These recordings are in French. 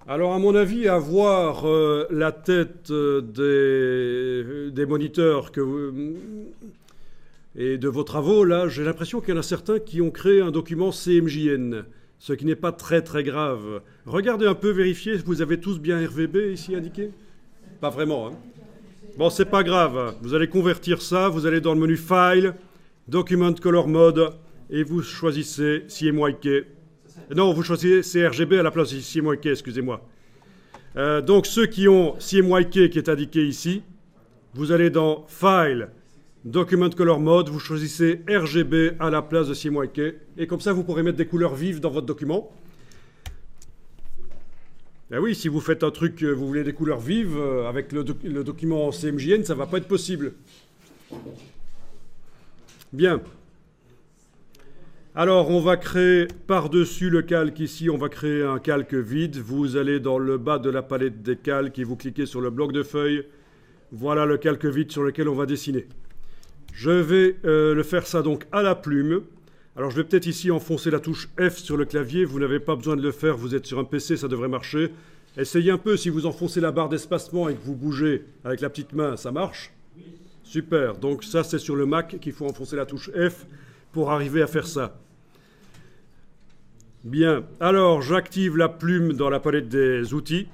Alors, à mon avis, à voir la tête des moniteurs et de vos travaux, là, j'ai l'impression qu'il y en a certains qui ont créé un document CMJN, ce qui n'est pas très très grave. Regardez un peu, vérifiez, vous avez tous bien RVB ici indiqué? Pas vraiment, hein. Bon, c'est pas grave, vous allez convertir ça, vous allez dans le menu File, Document Color Mode, et vous choisissez CMYK. Non, vous choisissez CRGB à la place de CMYK, excusez-moi. Donc ceux qui ont CMYK qui est indiqué ici, vous allez dans File, Document Color Mode, vous choisissez RGB à la place de CMYK, et comme ça vous pourrez mettre des couleurs vives dans votre document. Eh oui, si vous faites un truc, vous voulez des couleurs vives, avec le document CMJN, ça ne va pas être possible. Bien. Alors, on va créer par-dessus le calque ici, on va créer un calque vide. Vous allez dans le bas de la palette des calques et vous cliquez sur le bloc de feuilles. Voilà le calque vide sur lequel on va dessiner. Je vais le faire ça donc à la plume. Alors, je vais peut-être ici enfoncer la touche F sur le clavier. Vous n'avez pas besoin de le faire, vous êtes sur un PC, ça devrait marcher. Essayez un peu, si vous enfoncez la barre d'espacement et que vous bougez avec la petite main, ça marche? Super, donc ça c'est sur le Mac qu'il faut enfoncer la touche F pour arriver à faire ça. Bien, alors j'active la plume dans la palette des outils.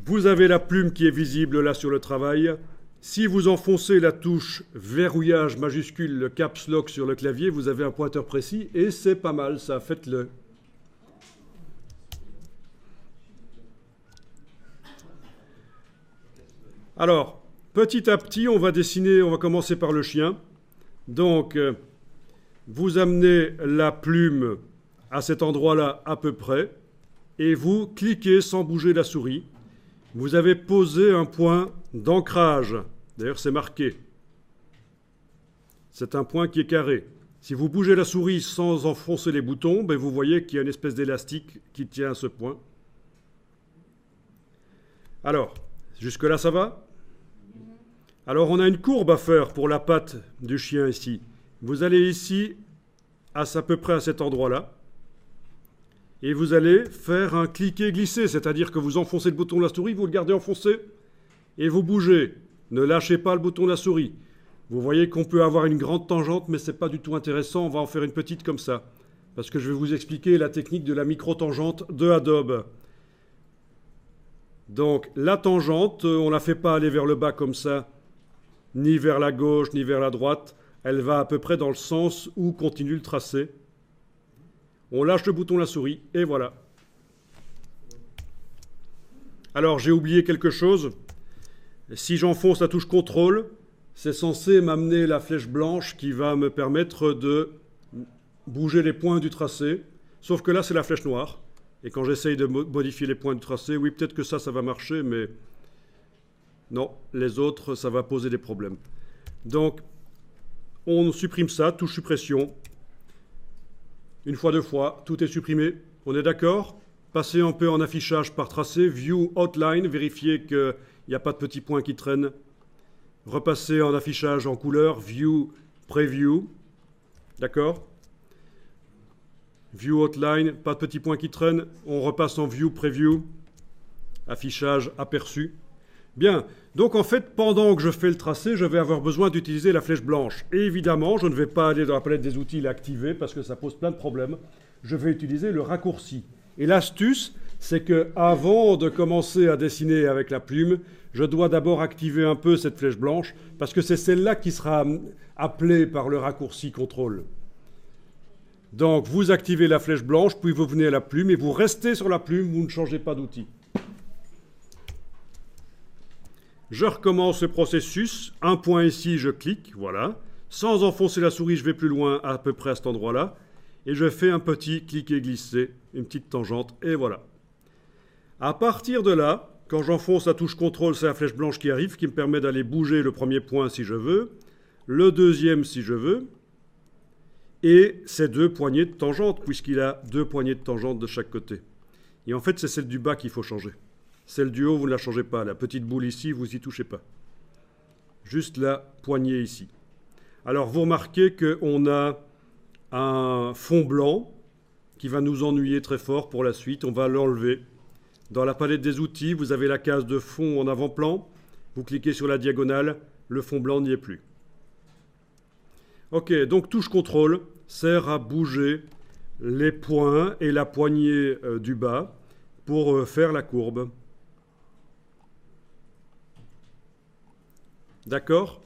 Vous avez la plume qui est visible là sur le travail. Si vous enfoncez la touche verrouillage majuscule, le caps lock sur le clavier, vous avez un pointeur précis et c'est pas mal ça, faites-le. Alors, petit à petit, on va dessiner, on va commencer par le chien. Donc, vous amenez la plume à cet endroit-là à peu près, et vous cliquez sans bouger la souris. Vous avez posé un point d'ancrage. D'ailleurs, c'est marqué. C'est un point qui est carré. Si vous bougez la souris sans enfoncer les boutons, ben vous voyez qu'il y a une espèce d'élastique qui tient à ce point. Alors, jusque-là, ça va? Alors, on a une courbe à faire pour la patte du chien ici. Vous allez ici, à peu près à cet endroit-là, et vous allez faire un cliquer-glisser, c'est-à-dire que vous enfoncez le bouton de la souris, vous le gardez enfoncé, et vous bougez. Ne lâchez pas le bouton de la souris. Vous voyez qu'on peut avoir une grande tangente, mais ce n'est pas du tout intéressant, on va en faire une petite comme ça, parce que je vais vous expliquer la technique de la micro-tangente de Adobe. Donc, la tangente, on ne la fait pas aller vers le bas comme ça, ni vers la gauche, ni vers la droite. Elle va à peu près dans le sens où continue le tracé. On lâche le bouton de la souris, et voilà. Alors, j'ai oublié quelque chose. Si j'enfonce la touche CTRL, c'est censé m'amener la flèche blanche qui va me permettre de bouger les points du tracé. Sauf que là, c'est la flèche noire. Et quand j'essaye de modifier les points du tracé, oui, peut-être que ça va marcher, mais non, les autres, ça va poser des problèmes. Donc, on supprime ça, touche suppression. Une fois, deux fois, tout est supprimé. On est d'accord? Passez un peu en affichage par tracé, View Outline, vérifiez qu'il n'y a pas de petits points qui traînent. Repassez en affichage en couleur, View Preview. D'accord? View Outline, pas de petits points qui traînent. On repasse en View Preview. Affichage aperçu. Bien, donc en fait, pendant que je fais le tracé, je vais avoir besoin d'utiliser la flèche blanche. Et évidemment, je ne vais pas aller dans la palette des outils et l'activer parce que ça pose plein de problèmes. Je vais utiliser le raccourci. Et l'astuce, c'est que avant de commencer à dessiner avec la plume, je dois d'abord activer un peu cette flèche blanche parce que c'est celle-là qui sera appelée par le raccourci CTRL. Donc, vous activez la flèche blanche, puis vous venez à la plume et vous restez sur la plume, vous ne changez pas d'outil. Je recommence le processus. Un point ici, je clique, voilà. Sans enfoncer la souris, je vais plus loin, à peu près à cet endroit-là. Et je fais un petit cliquer-glisser, une petite tangente, et voilà. À partir de là, quand j'enfonce la touche CTRL, c'est la flèche blanche qui arrive, qui me permet d'aller bouger le premier point si je veux, le deuxième si je veux, et ces deux poignées de tangente, puisqu'il a deux poignées de tangente de chaque côté. Et en fait, c'est celle du bas qu'il faut changer. Celle du haut, vous ne la changez pas. La petite boule ici, vous n'y touchez pas. Juste la poignée ici. Alors, vous remarquez qu'on a un fond blanc qui va nous ennuyer très fort pour la suite. On va l'enlever. Dans la palette des outils, vous avez la case de fond en avant-plan. Vous cliquez sur la diagonale, le fond blanc n'y est plus. Ok, donc touche contrôle sert à bouger les points et la poignée du bas pour faire la courbe. D'accord ?